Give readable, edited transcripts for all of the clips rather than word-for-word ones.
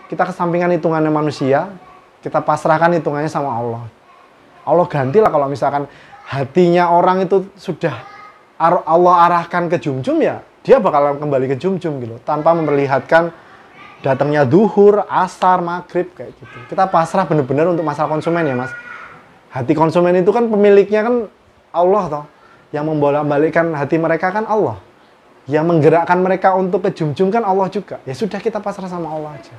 kita kesampingkan hitungannya manusia, kita pasrahkan hitungannya sama Allah. Allah gantilah kalau misalkan hatinya orang itu sudah Allah arahkan ke jum-jum, ya dia bakal kembali ke jum-jum gitu, tanpa memperlihatkan datangnya duhur, asar, maghrib kayak gitu. Kita pasrah benar-benar untuk masalah konsumen ya mas. Hati konsumen itu kan pemiliknya kan Allah toh. Yang membolak-balikkan hati mereka kan Allah. Yang menggerakkan mereka untuk ke jum-jum kan Allah juga. Ya sudah, kita pasrah sama Allah aja.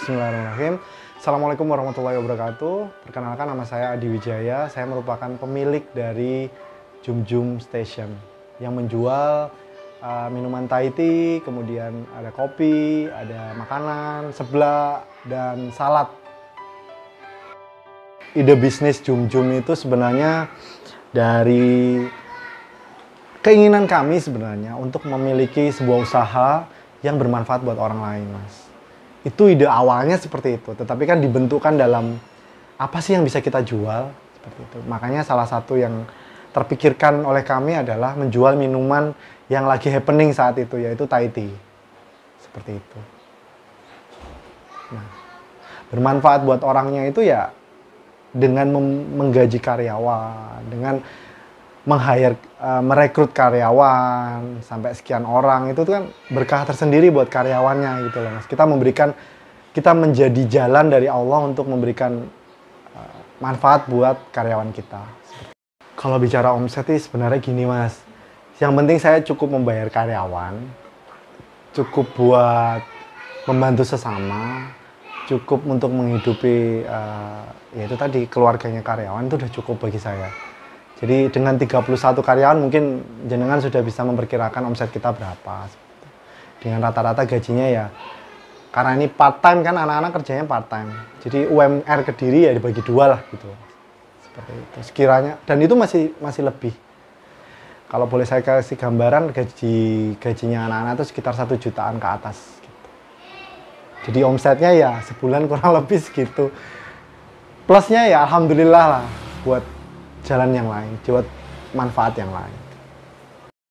Bismillahirrahmanirrahim. Assalamualaikum warahmatullahi wabarakatuh. Perkenalkan, nama saya Adi Wijaya. Saya merupakan pemilik dari Jum-Jum Station yang menjual minuman Thai tea, kemudian ada kopi, ada makanan, seblak, dan salad. Ide bisnis Jum-Jum itu sebenarnya dari keinginan kami sebenarnya untuk memiliki sebuah usaha yang bermanfaat buat orang lain, mas. Itu ide awalnya seperti itu, tetapi kan dibentukkan dalam apa sih yang bisa kita jual, seperti itu. Makanya salah satu yang terpikirkan oleh kami adalah menjual minuman yang lagi happening saat itu, yaitu Thai tea. Seperti itu. Nah, bermanfaat buat orangnya itu ya dengan menggaji karyawan, dengan merekrut karyawan sampai sekian orang, itu kan berkah tersendiri buat karyawannya gitu loh mas. Kita menjadi jalan dari Allah untuk memberikan manfaat buat karyawan kita. Kalau bicara omset sih sebenarnya gini mas, yang penting saya cukup membayar karyawan, cukup buat membantu sesama, cukup untuk menghidupi yaitu tadi keluarganya karyawan, itu udah cukup bagi saya. Jadi dengan 31 karyawan mungkin jenengan sudah bisa memperkirakan omset kita berapa. Dengan rata-rata gajinya ya, karena ini part time kan, anak-anak kerjanya part time. Jadi UMR Kediri ya dibagi dua lah gitu. Seperti itu sekiranya, dan itu masih lebih. Kalau boleh saya kasih gambaran, gajinya anak-anak itu sekitar 1 jutaan ke atas gitu. Jadi omsetnya ya sebulan kurang lebih segitu. Plusnya ya alhamdulillah lah buat jalan yang lain, buat manfaat yang lain.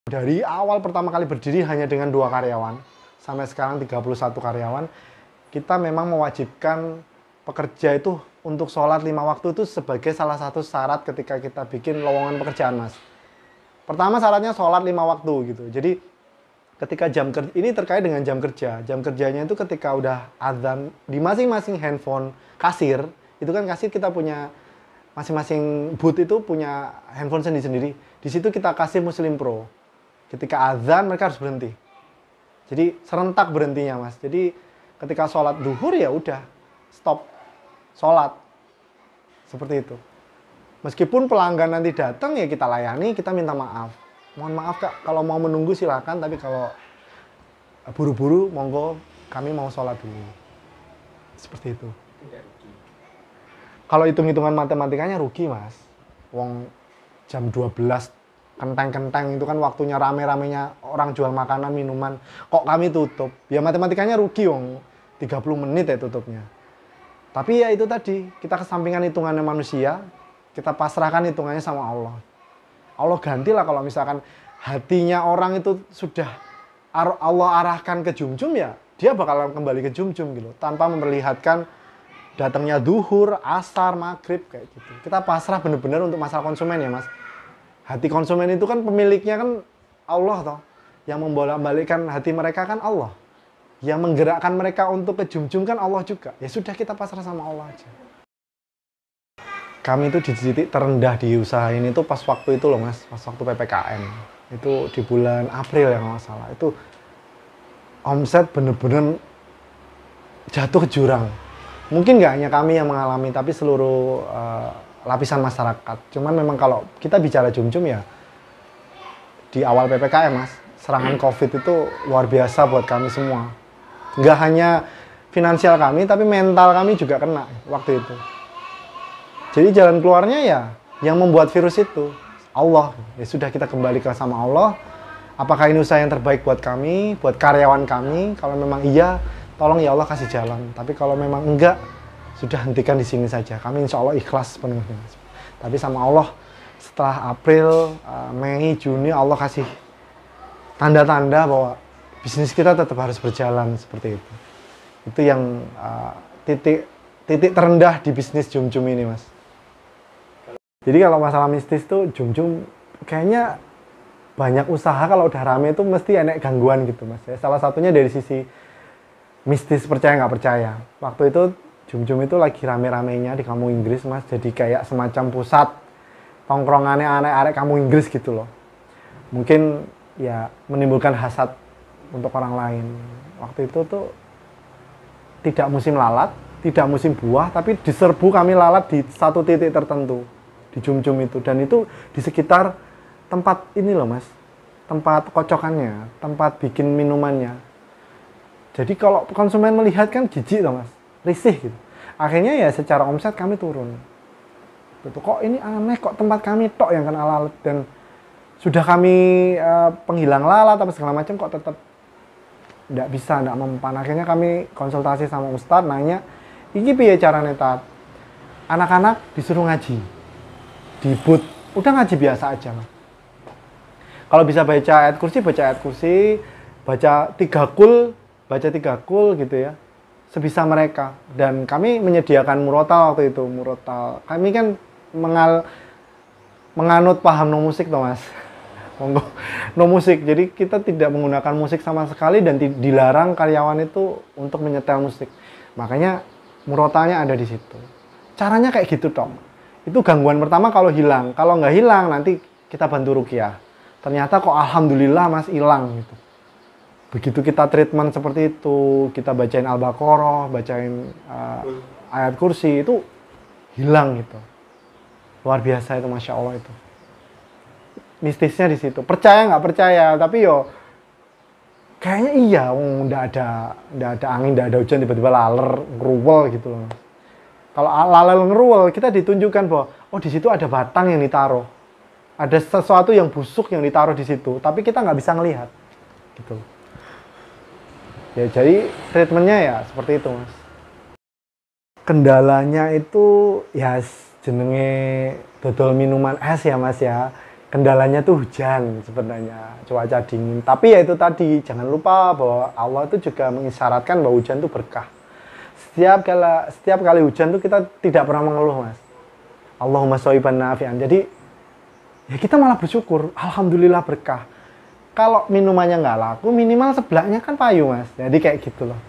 Dari awal pertama kali berdiri hanya dengan 2 karyawan, sampai sekarang 31 karyawan, kita memang mewajibkan pekerja itu untuk sholat 5 waktu itu sebagai salah satu syarat ketika kita bikin lowongan pekerjaan, mas. Pertama syaratnya sholat 5 waktu gitu. Jadi ketika jam kerja, ini terkait dengan jam kerja. Jam kerjanya itu ketika udah azan di masing-masing handphone kasir, itu kan kasir kita punya masing-masing booth itu punya handphone sendiri-sendiri. Di situ kita kasih Muslim Pro. Ketika azan mereka harus berhenti. Jadi serentak berhentinya, mas. Jadi ketika sholat duhur ya udah stop sholat. Seperti itu. Meskipun pelanggan nanti datang ya kita layani, kita minta maaf. Mohon maaf kak, kalau mau menunggu silakan, tapi kalau buru-buru monggo, kami mau sholat dulu. Seperti itu. Kalau hitung-hitungan matematikanya rugi mas. Wong jam 12 kenteng-kenteng itu kan waktunya rame-ramenya orang jual makanan, minuman. Kok kami tutup? Ya matematikanya rugi wong. 30 menit ya tutupnya. Tapi ya itu tadi, kita kesampingkan hitungannya manusia, kita pasrahkan hitungannya sama Allah. Allah gantilah kalau misalkan hatinya orang itu sudah Allah arahkan ke jum-jum, ya dia bakal kembali ke jum-jum gitu, tanpa memperlihatkan datangnya duhur, asar, maghrib kayak gitu. Kita pasrah benar-benar untuk masalah konsumen ya mas. Hati konsumen itu kan pemiliknya kan Allah toh. Yang membolak-balikkan hati mereka kan Allah. Yang menggerakkan mereka untuk ke jum-jum kan Allah juga. Ya sudah, kita pasrah sama Allah aja. Kami itu di titik terendah di usaha ini tuh pas waktu itu loh mas, pas waktu PPKM. Itu di bulan April ya kalau nggak salah. Itu omset bener-bener jatuh ke jurang. Mungkin nggak hanya kami yang mengalami, tapi seluruh lapisan masyarakat. Cuman memang kalau kita bicara jum-jum ya, di awal PPKM mas, serangan COVID itu luar biasa buat kami semua. Nggak hanya finansial kami, tapi mental kami juga kena waktu itu. Jadi jalan keluarnya ya, yang membuat virus itu Allah. Ya sudah, kita kembali ke sama Allah. Apakah ini usaha yang terbaik buat kami, buat karyawan kami? Kalau memang iya, tolong ya Allah kasih jalan. Tapi kalau memang enggak, sudah hentikan di sini saja. Kami insya Allah ikhlas penuhnya. Tapi sama Allah setelah April, Mei, Juni Allah kasih tanda-tanda bahwa bisnis kita tetap harus berjalan seperti itu. Itu yang titik terendah di bisnis Jum-Jum ini, Mas. Jadi kalau masalah mistis tuh Jum-Jum kayaknya banyak usaha kalau udah rame itu mesti enek gangguan gitu, Mas. Ya, salah satunya dari sisi mistis, percaya nggak percaya. Waktu itu Jum-Jum itu lagi rame-ramenya di kampung Inggris, Mas. Jadi kayak semacam pusat tongkrongannya anak-anak kampung Inggris gitu loh. Mungkin ya menimbulkan hasad untuk orang lain. Waktu itu tuh tidak musim lalat, tidak musim buah, tapi diserbu kami lalat di satu titik tertentu di Jum-Jum itu. Dan itu di sekitar tempat ini loh, Mas, tempat kocokannya, tempat bikin minumannya. Jadi kalau konsumen melihat kan jijik loh, Mas, risih gitu. Akhirnya ya secara omset kami turun. Betul, kok ini aneh, kok tempat kami tok yang kena lalat, dan sudah kami penghilang lalat apa segala macam kok tetap tidak bisa, tidak mempan. Akhirnya kami konsultasi sama Ustadz, nanya, ini piye caranya Tat? Anak-anak disuruh ngaji di booth, udah ngaji biasa aja, Mas. Kalau bisa baca ayat kursi, baca tiga kul gitu ya, sebisa mereka. Dan kami menyediakan murotal waktu itu, murotal. Kami kan menganut paham no musik toh, Mas. No musik. Jadi kita tidak menggunakan musik sama sekali dan dilarang karyawan itu untuk menyetel musik. Makanya murotalnya ada di situ. Caranya kayak gitu, Tom. Itu gangguan pertama kalau hilang. Kalau nggak hilang nanti kita bantu ruqyah. Ternyata kok alhamdulillah, Mas, hilang gitu. Begitu kita treatment seperti itu, kita bacain Al-Baqarah, bacain ayat kursi, itu hilang gitu. Luar biasa itu, Masya Allah itu. Mistisnya di situ. Percaya nggak percaya, tapi yo kayaknya iya, nggak ada angin, nggak ada hujan, tiba-tiba laler, ngeruwel gitu loh. Kalau laler ngeruwel, kita ditunjukkan bahwa oh di situ ada batang yang ditaruh, ada sesuatu yang busuk yang ditaruh di situ, tapi kita nggak bisa ngelihat, gitu. Ya jadi treatmentnya ya seperti itu, Mas. Kendalanya itu ya jenenge dodol minuman es ya, Mas ya. Kendalanya tuh hujan sebenarnya, cuaca dingin. Tapi ya itu tadi, jangan lupa bahwa Allah itu juga mengisyaratkan bahwa hujan itu berkah. Setiap kali hujan tuh kita tidak pernah mengeluh, Mas. Allahumma shayyiban nafi'an. Jadi ya kita malah bersyukur, alhamdulillah berkah. Kalau minumannya nggak laku, minimal sebelahnya kan payu, Mas. Jadi kayak gitu loh.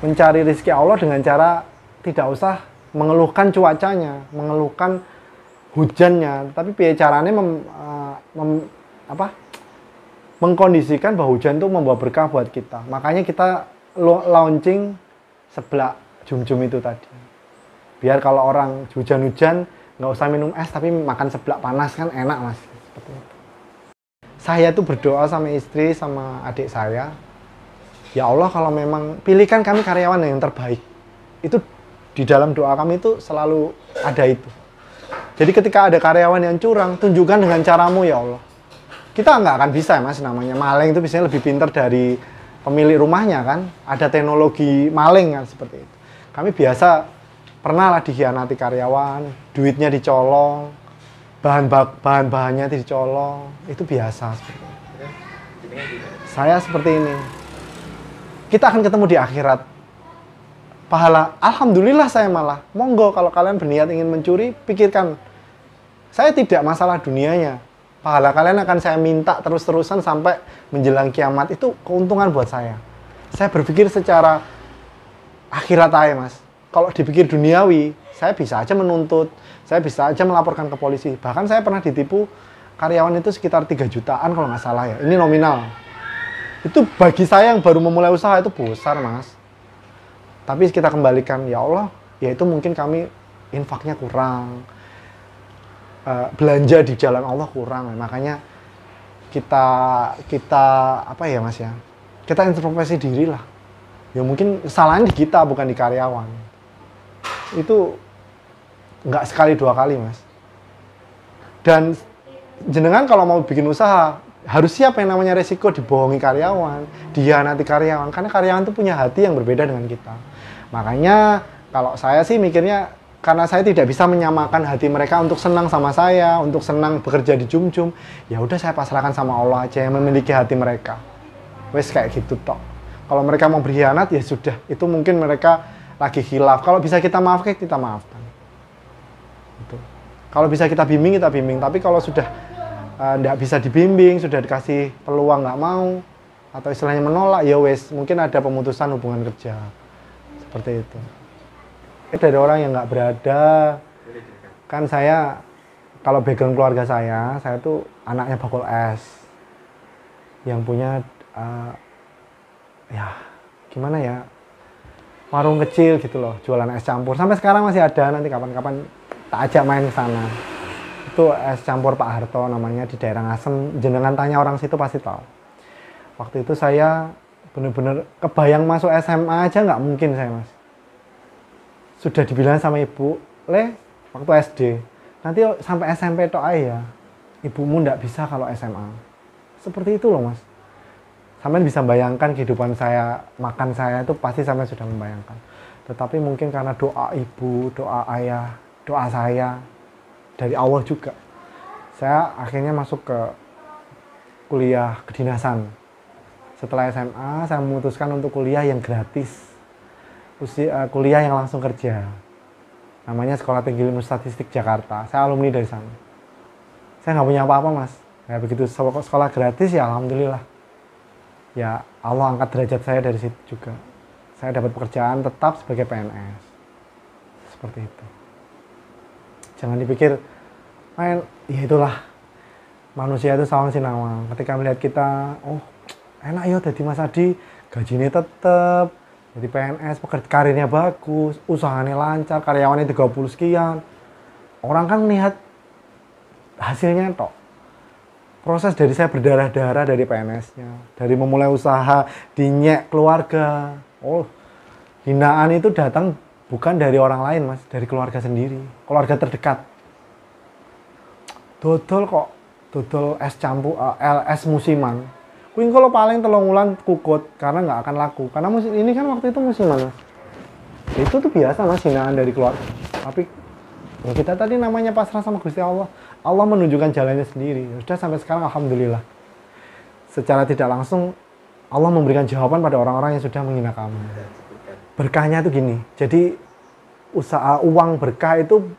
Mencari rezeki Allah dengan cara tidak usah mengeluhkan cuacanya, mengeluhkan hujannya, tapi biar caranya mengkondisikan bahwa hujan itu membawa berkah buat kita. Makanya kita launching seblak Jum-Jum itu tadi. Biar kalau orang hujan-hujan nggak usah minum es, tapi makan seblak panas kan enak, Mas. Seperti itu. Saya tuh berdoa sama istri, sama adik saya, ya Allah kalau memang pilihkan kami karyawan yang terbaik. Itu di dalam doa kami itu selalu ada itu. Jadi ketika ada karyawan yang curang, tunjukkan dengan caramu ya Allah. Kita nggak akan bisa, Mas, namanya maling itu biasanya lebih pintar dari pemilik rumahnya kan. Ada teknologi maling kan seperti itu. Kami biasa pernah lah dikhianati karyawan, duitnya dicolong, bahan-bahannya dicolong, itu biasa seperti itu. Saya seperti ini. Kita akan ketemu di akhirat. Pahala, alhamdulillah saya malah. Monggo kalau kalian berniat ingin mencuri, pikirkan. Saya tidak masalah dunianya. Pahala kalian akan saya minta terus-terusan sampai menjelang kiamat. Itu keuntungan buat saya. Saya berpikir secara akhirat aja, Mas. Kalau dipikir duniawi, saya bisa aja menuntut. Saya bisa aja melaporkan ke polisi. Bahkan saya pernah ditipu karyawan itu sekitar 3 jutaan kalau nggak salah ya. Ini nominal. Itu bagi saya yang baru memulai usaha itu besar, Mas. Tapi kita kembalikan, ya Allah, ya itu mungkin kami infaknya kurang. Belanja di jalan Allah kurang. Makanya kita apa ya, Mas ya? Kita introspeksi diri lah. Ya mungkin kesalahan di kita, bukan di karyawan. Itu nggak sekali 2 kali, Mas. Dan jenengan kalau mau bikin usaha harus siap yang namanya resiko dibohongi karyawan, dikhianati karyawan, karena karyawan itu punya hati yang berbeda dengan kita. Makanya kalau saya sih mikirnya karena saya tidak bisa menyamakan hati mereka untuk senang sama saya, untuk senang bekerja di Jum-Jum, ya udah saya pasrahkan sama Allah aja yang memiliki hati mereka. Wes kayak gitu tok. Kalau mereka mau berkhianat ya sudah, itu mungkin mereka lagi khilaf. Kalau bisa kita maafkan, kita maafkan. Gitu. Kalau bisa kita bimbing, kita bimbing. Tapi kalau sudah nggak bisa dibimbing, sudah dikasih peluang nggak mau, atau istilahnya menolak, ya wes mungkin ada pemutusan hubungan kerja. Seperti itu. Dari orang yang nggak berada, kan saya, kalau background keluarga saya tuh anaknya bakul es, yang punya, ya gimana ya, warung kecil gitu loh, jualan es campur. Sampai sekarang masih ada, nanti kapan-kapan tak ajak main ke sana. Itu es campur Pak Harto namanya, di daerah Ngasem, jenengan tanya orang situ pasti tahu. Waktu itu saya bener-bener kebayang masuk SMA aja nggak mungkin saya, Mas. Sudah dibilang sama ibu, waktu SD, nanti sampai SMP tok aja, ibumu ndak bisa kalau SMA. Seperti itu loh, Mas. Sampai bisa bayangkan kehidupan saya, makan saya itu pasti sampai sudah membayangkan. Tetapi mungkin karena doa ibu, doa ayah, doa saya, dari Allah juga, saya akhirnya masuk ke kuliah kedinasan. Setelah SMA, saya memutuskan untuk kuliah yang gratis. Kuliah yang langsung kerja, namanya Sekolah Tinggi Ilmu Statistik Jakarta. Saya alumni dari sana. Saya nggak punya apa-apa, Mas. Ya begitu sekolah gratis ya alhamdulillah. Ya Allah angkat derajat saya dari situ juga. Saya dapat pekerjaan tetap sebagai PNS. Seperti itu. Jangan dipikir, ya itulah manusia itu sawang sinawang. Ketika melihat kita, oh enak ya jadi Mas Adi, gajinya tetap. Jadi PNS, karirnya bagus, usahanya lancar, karyawannya 30 sekian. Orang kan lihat hasilnya tok. Proses dari saya berdarah-darah dari PNS-nya. Dari memulai usaha, dinyek keluarga. Oh, hinaan itu datang bukan dari orang lain, Mas. Dari keluarga sendiri. Keluarga terdekat. Dodol kok. Dodol es campur, es musiman. Kuing kalau paling 3 wulan kukut karena nggak akan laku. Karena ini kan waktu itu musiman, Mas. Itu tuh biasa, Mas, hinaan dari keluarga. Tapi ya kita tadi namanya pasrah sama Gusti Allah. Allah menunjukkan jalannya sendiri. Sudah sampai sekarang alhamdulillah. Secara tidak langsung Allah memberikan jawaban pada orang-orang yang sudah menghina kamu. Berkahnya itu gini. Jadi usaha uang berkah itu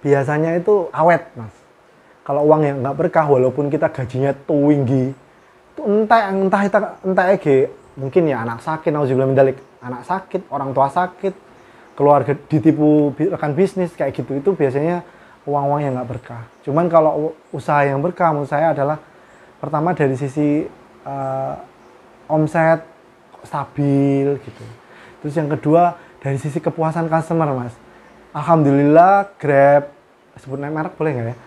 biasanya itu awet, Mas. Kalau uang yang nggak berkah, walaupun kita gajinya tinggi, entah mungkin ya anak sakit, nauzubillah min dzalik, anak sakit, orang tua sakit, keluarga ditipu rekan bisnis kayak gitu, itu biasanya uang-uang yang nggak berkah. Cuman kalau usaha yang berkah menurut saya adalah pertama dari sisi omset stabil gitu. Terus yang kedua dari sisi kepuasan customer, Mas. Alhamdulillah Grab, sebut merek boleh nggak ya?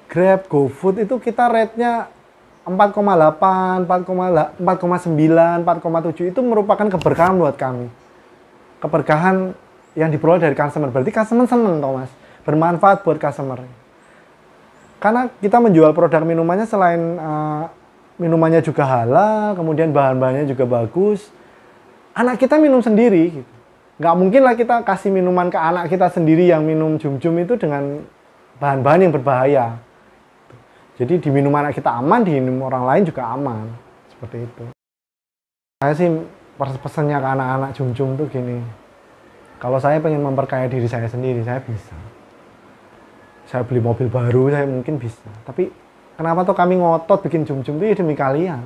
Grab, GoFood itu kita rate-nya 4,8, 4,9, 4,7 itu merupakan keberkahan buat kami. Keberkahan yang diperoleh dari customer. Berarti customer seneng toh, Mas. Bermanfaat buat customer. Karena kita menjual produk minumannya selain minumannya juga halal, kemudian bahan-bahannya juga bagus. Anak kita minum sendiri gitu. Nggak mungkin lah kita kasih minuman ke anak kita sendiri yang minum Jum-Jum itu dengan bahan-bahan yang berbahaya. Jadi di minum anak kita aman, di minum orang lain juga aman. Seperti itu. Saya sih pesannya ke anak-anak Jum-Jum tuh gini. Kalau saya pengen memperkaya diri saya sendiri, saya bisa. Saya beli mobil baru, saya mungkin bisa. Tapi kenapa tuh kami ngotot bikin Jum-Jum itu ya demi kalian.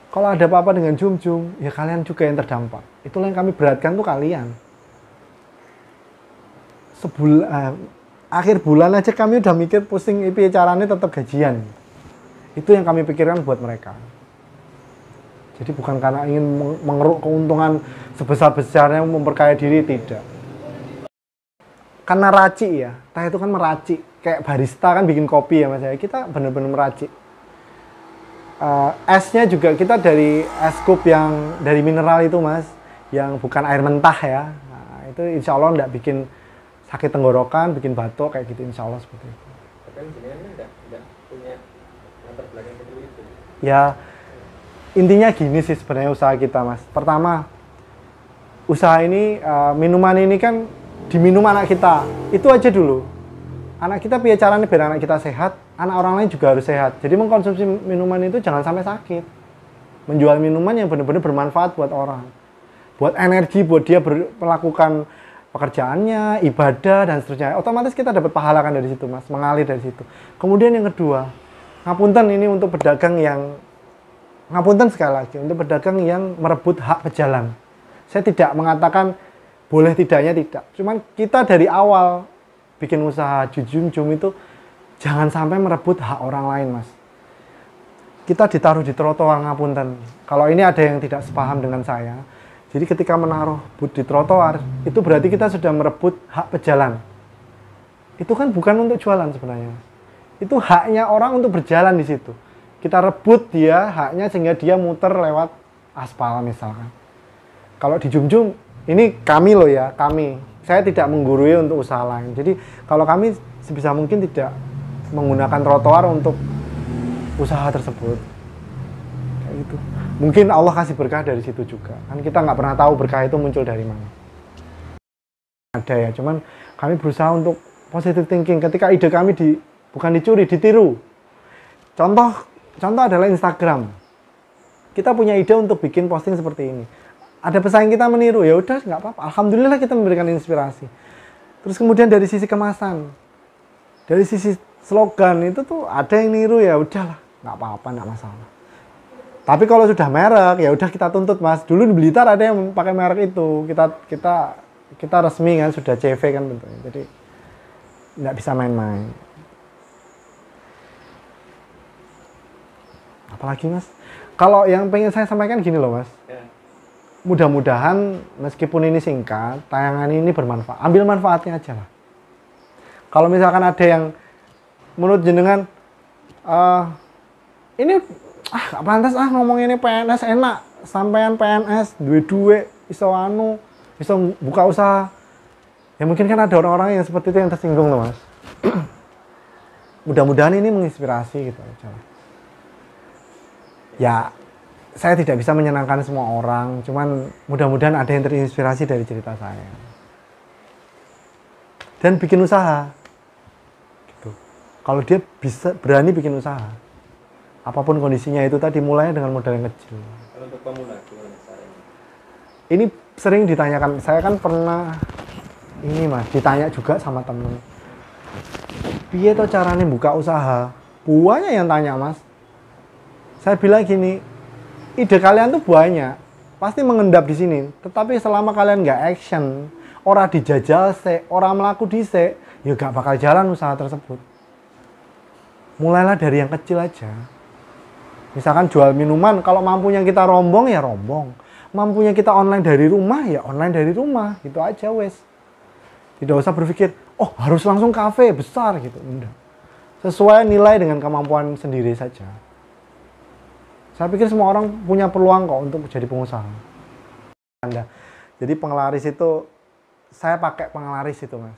Kalau ada apa-apa dengan Jum-Jum, ya kalian juga yang terdampak. Itulah yang kami beratkan tuh kalian. Akhir bulan aja kami udah mikir pusing caranya tetap gajian. Itu yang kami pikirkan buat mereka. Jadi bukan karena ingin mengeruk keuntungan sebesar-besarnya memperkaya diri, tidak. Karena racik ya, teh itu kan meracik. Kayak barista kan bikin kopi ya Mas ya, kita benar-benar meracik. Esnya juga kita dari es kup yang dari mineral itu Mas, yang bukan air mentah ya. Nah, itu insya Allah nggak bikin sakit tenggorokan, bikin batuk kayak gitu, insya Allah seperti itu. Tapi jenengan nggak punya latar belakang seperti itu. Ya, intinya gini sih sebenarnya usaha kita, Mas. Pertama, usaha ini, minuman ini kan diminum anak kita. Itu aja dulu. Anak kita piye caranya biar anak kita sehat, anak orang lain juga harus sehat. Jadi mengkonsumsi minuman itu jangan sampai sakit. Menjual minuman yang benar-benar bermanfaat buat orang. Buat energi, buat dia melakukan pekerjaannya, ibadah, dan seterusnya. Otomatis kita dapat pahala kan dari situ, Mas. Mengalir dari situ. Kemudian yang kedua, ngapunten ini untuk pedagang yang, ngapunten sekali lagi, untuk pedagang yang merebut hak pejalan. Saya tidak mengatakan boleh tidaknya, tidak. Cuman kita dari awal bikin usaha jujum itu jangan sampai merebut hak orang lain, Mas. Kita ditaruh di trotoar, ngapunten. Kalau ini ada yang tidak sepaham dengan saya, jadi ketika menaruh but di trotoar, itu berarti kita sudah merebut hak pejalan. Itu kan bukan untuk jualan sebenarnya. Itu haknya orang untuk berjalan di situ. Kita rebut dia haknya sehingga dia muter lewat aspal misalkan. Kalau di Jum-Jum, ini kami loh ya, kami. Saya tidak menggurui untuk usaha lain. Jadi kalau kami sebisa mungkin tidak menggunakan trotoar untuk usaha tersebut. Kayak gitu. Mungkin Allah kasih berkah dari situ juga. Kan kita nggak pernah tahu berkah itu muncul dari mana. Ada ya, cuman kami berusaha untuk positive thinking. Ketika ide kami bukan dicuri, ditiru. Contoh adalah Instagram. Kita punya ide untuk bikin posting seperti ini. Ada pesaing kita meniru, ya udah nggak apa-apa. Alhamdulillah kita memberikan inspirasi. Terus kemudian dari sisi kemasan, dari sisi slogan itu tuh ada yang niru, ya udahlah, nggak apa-apa, nggak masalah. Tapi kalau sudah merek, ya udah kita tuntut, Mas. Dulu di Blitar ada yang pakai merek itu, kita resmi kan, sudah CV kan bentuknya. Jadi nggak bisa main-main. Apalagi, Mas? Kalau yang pengen saya sampaikan gini loh, Mas. Mudah-mudahan meskipun ini singkat, tayangan ini bermanfaat. Ambil manfaatnya aja lah. Kalau misalkan ada yang menurut jenengan, ini gak pantas ngomong ini PNS enak, sampean PNS duwe iso buka usaha. Ya mungkin kan ada orang-orang yang seperti itu yang tersinggung loh, Mas. Mudah-mudahan ini menginspirasi gitu aja. Ya, saya tidak bisa menyenangkan semua orang, cuman mudah-mudahan ada yang terinspirasi dari cerita saya. Dan bikin usaha. Gitu. Kalau dia bisa berani bikin usaha, apapun kondisinya itu tadi, mulai dengan modal yang kecil. Kalau untuk pemula gimana caranya? Ini sering ditanyakan, saya kan pernah ini, Mas, ditanya juga sama temen. Piye to caranya buka usaha? Buahnya yang tanya, Mas. Saya bilang gini, ide kalian tuh banyak, pasti mengendap di sini. Tetapi selama kalian nggak action, orang dijajal se, orang melaku dise, ya nggak bakal jalan usaha tersebut. Mulailah dari yang kecil aja. Misalkan jual minuman, kalau mampunya kita rombong ya rombong, mampunya kita online dari rumah ya online dari rumah, gitu aja wes. Tidak usah berpikir, oh harus langsung kafe besar gitu, enggak. Sesuai nilai dengan kemampuan sendiri saja. Saya pikir semua orang punya peluang kok untuk jadi pengusaha. Jadi penglaris itu, saya pakai penglaris itu, Mas.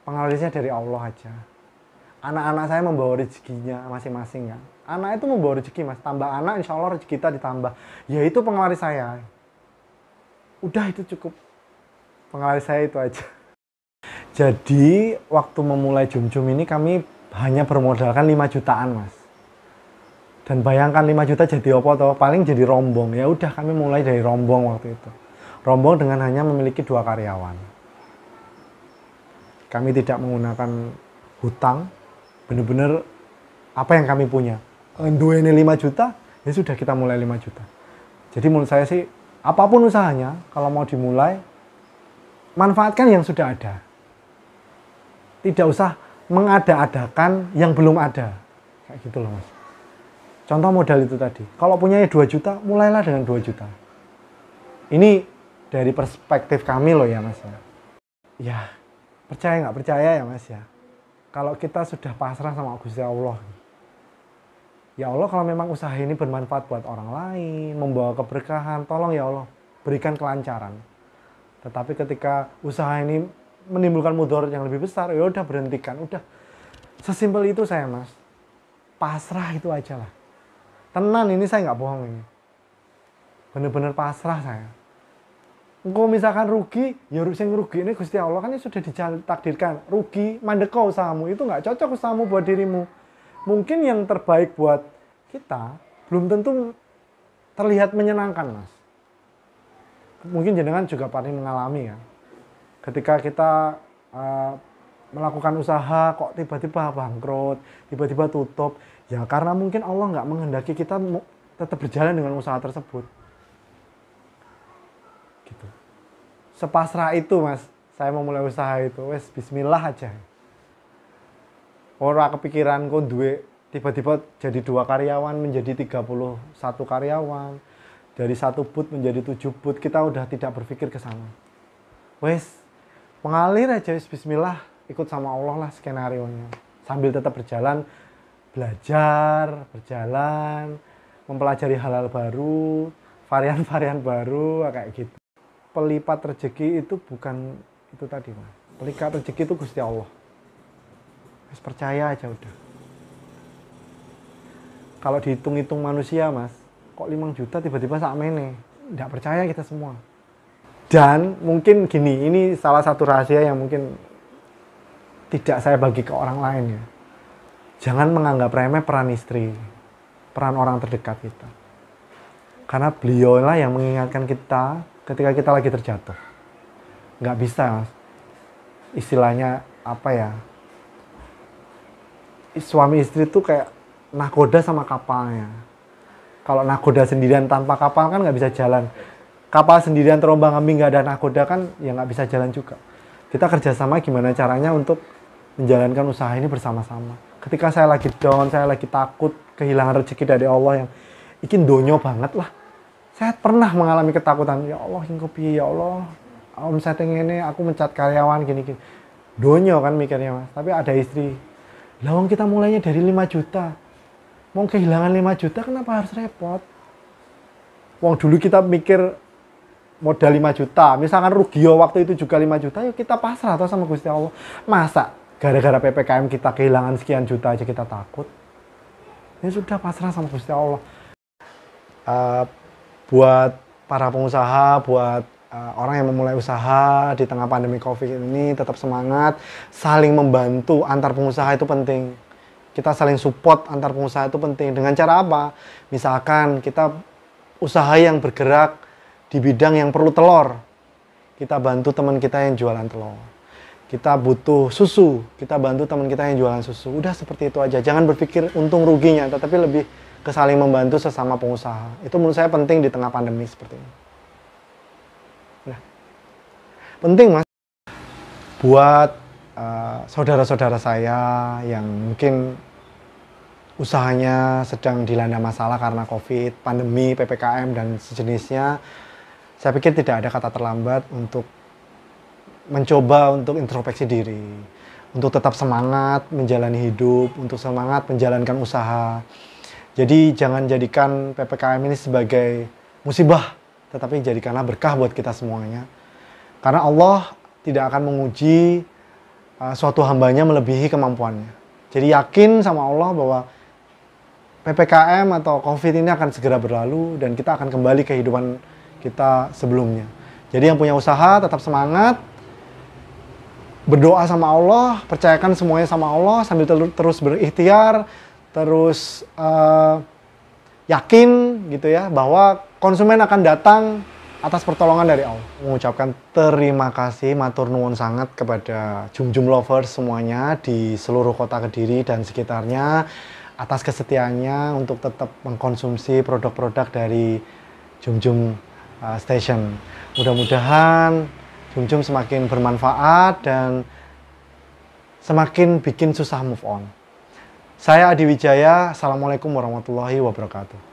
Penglarisnya dari Allah aja. Anak-anak saya membawa rezekinya masing-masing kan. Anak itu membawa rezeki, Mas. Tambah anak, insya Allah rezeki kita ditambah. Ya itu penglaris saya. Udah itu cukup. Penglaris saya itu aja. Jadi waktu memulai Jum-Jum ini kami hanya bermodalkan 5 jutaan, Mas. Dan bayangkan 5 juta jadi apa toh? Paling jadi rombong. Ya udah kami mulai dari rombong waktu itu. Rombong dengan hanya memiliki 2 karyawan. Kami tidak menggunakan hutang. Benar-benar apa yang kami punya. Dua ini 5 juta, ya sudah kita mulai 5 juta. Jadi menurut saya sih, apapun usahanya, kalau mau dimulai, manfaatkan yang sudah ada. Tidak usah mengada-adakan yang belum ada. Kayak gitu loh, Mas. Contoh modal itu tadi. Kalau punya 2 juta, mulailah dengan 2 juta. Ini dari perspektif kami loh ya, Mas. Ya, percaya nggak percaya ya, Mas ya. Kalau kita sudah pasrah sama Gusti Allah. Ya Allah, kalau memang usaha ini bermanfaat buat orang lain, membawa keberkahan, tolong ya Allah, berikan kelancaran. Tetapi ketika usaha ini menimbulkan mudarat yang lebih besar, ya udah berhentikan, udah. Sesimpel itu saya, Mas. Pasrah itu aja lah. Tenan, ini saya nggak bohong ini. Bener-bener pasrah saya. Engko misalkan rugi, ya sing rugi ini Gusti Allah kan sudah ditakdirkan. Rugi, mandeko usahamu, itu nggak cocok usahamu buat dirimu. Mungkin yang terbaik buat kita belum tentu terlihat menyenangkan, Mas. Mungkin jenengan juga pernah mengalami ya. Ketika kita melakukan usaha kok tiba-tiba bangkrut, tiba-tiba tutup, ya karena mungkin Allah nggak menghendaki kita tetap berjalan dengan usaha tersebut. Gitu. Sepasrah itu, Mas. Saya mau mulai usaha itu, wes bismillah aja. Ora kepikiran kok duwe tiba-tiba jadi 2 karyawan menjadi 31 karyawan. Dari 1 booth menjadi 7 booth, kita udah tidak berpikir ke sana. Wes, mengalir aja, wes bismillah, ikut sama Allah lah skenario-nya. Sambil tetap berjalan, belajar, berjalan, mempelajari hal-hal baru, varian-varian baru, kayak gitu. Pelipat rezeki itu bukan itu tadi, Mas. Pelipat rezeki itu Gusti Allah. Wes percaya aja udah. Kalau dihitung-hitung manusia, Mas, kok 5 juta tiba-tiba sakmene. Nggak percaya kita semua. Dan mungkin gini, ini salah satu rahasia yang mungkin tidak saya bagi ke orang lain ya. Jangan menganggap remeh peran istri, peran orang terdekat kita. Karena beliau lah yang mengingatkan kita ketika kita lagi terjatuh. Nggak bisa, Mas. Istilahnya apa ya? Suami istri itu kayak nakoda sama kapalnya. Kalau nakoda sendirian tanpa kapal kan nggak bisa jalan. Kapal sendirian terombang-ambing nggak ada nakoda kan ya nggak bisa jalan juga. Kita kerjasama gimana caranya untuk menjalankan usaha ini bersama-sama. Ketika saya lagi down, saya lagi takut kehilangan rezeki dari Allah yang ikin donyo banget lah. Saya pernah mengalami ketakutan. Ya Allah, piye ya Allah. Omsetting ini aku mencat karyawan gini-gini. Donyo kan mikirnya, Mas. Tapi ada istri. Lah wong kita mulainya dari 5 juta. Mau kehilangan 5 juta kenapa harus repot? Wong dulu kita mikir modal 5 juta, misalkan rugi waktu itu juga 5 juta, yuk kita pasrah atau sama Gusti Allah. Masa gara-gara PPKM kita kehilangan sekian juta aja kita takut? Ya sudah, pasrah sama Gusti Allah. Buat para pengusaha, buat orang yang memulai usaha di tengah pandemi COVID ini, tetap semangat, saling membantu antar pengusaha itu penting. Kita saling support antar pengusaha itu penting. Dengan cara apa? Misalkan kita usaha yang bergerak di bidang yang perlu telur, kita bantu teman kita yang jualan telur. Kita butuh susu, kita bantu teman kita yang jualan susu. Udah seperti itu aja. Jangan berpikir untung ruginya, tetapi lebih ke saling membantu sesama pengusaha. Itu menurut saya penting di tengah pandemi seperti ini. Nah, penting, Mas, buat saudara-saudara saya yang mungkin usahanya sedang dilanda masalah karena COVID, pandemi, PPKM, dan sejenisnya, saya pikir tidak ada kata terlambat untuk mencoba untuk introspeksi diri, untuk tetap semangat menjalani hidup, untuk semangat menjalankan usaha. Jadi jangan jadikan PPKM ini sebagai musibah, tetapi jadikanlah berkah buat kita semuanya. Karena Allah tidak akan menguji suatu hambanya melebihi kemampuannya. Jadi yakin sama Allah bahwa PPKM atau COVID ini akan segera berlalu dan kita akan kembali ke kehidupan kita sebelumnya. Jadi yang punya usaha tetap semangat, berdoa sama Allah, percayakan semuanya sama Allah sambil terus berikhtiar, terus yakin gitu ya bahwa konsumen akan datang atas pertolongan dari Allah. Mengucapkan terima kasih, matur nuwun sangat kepada Jum-Jum Lovers semuanya di seluruh kota Kediri dan sekitarnya atas kesetiaannya untuk tetap mengkonsumsi produk-produk dari Jum-Jum Station. Mudah-mudahan Jum-Jum semakin bermanfaat dan semakin bikin susah move on. Saya Adi Wijaya, Assalamualaikum warahmatullahi wabarakatuh.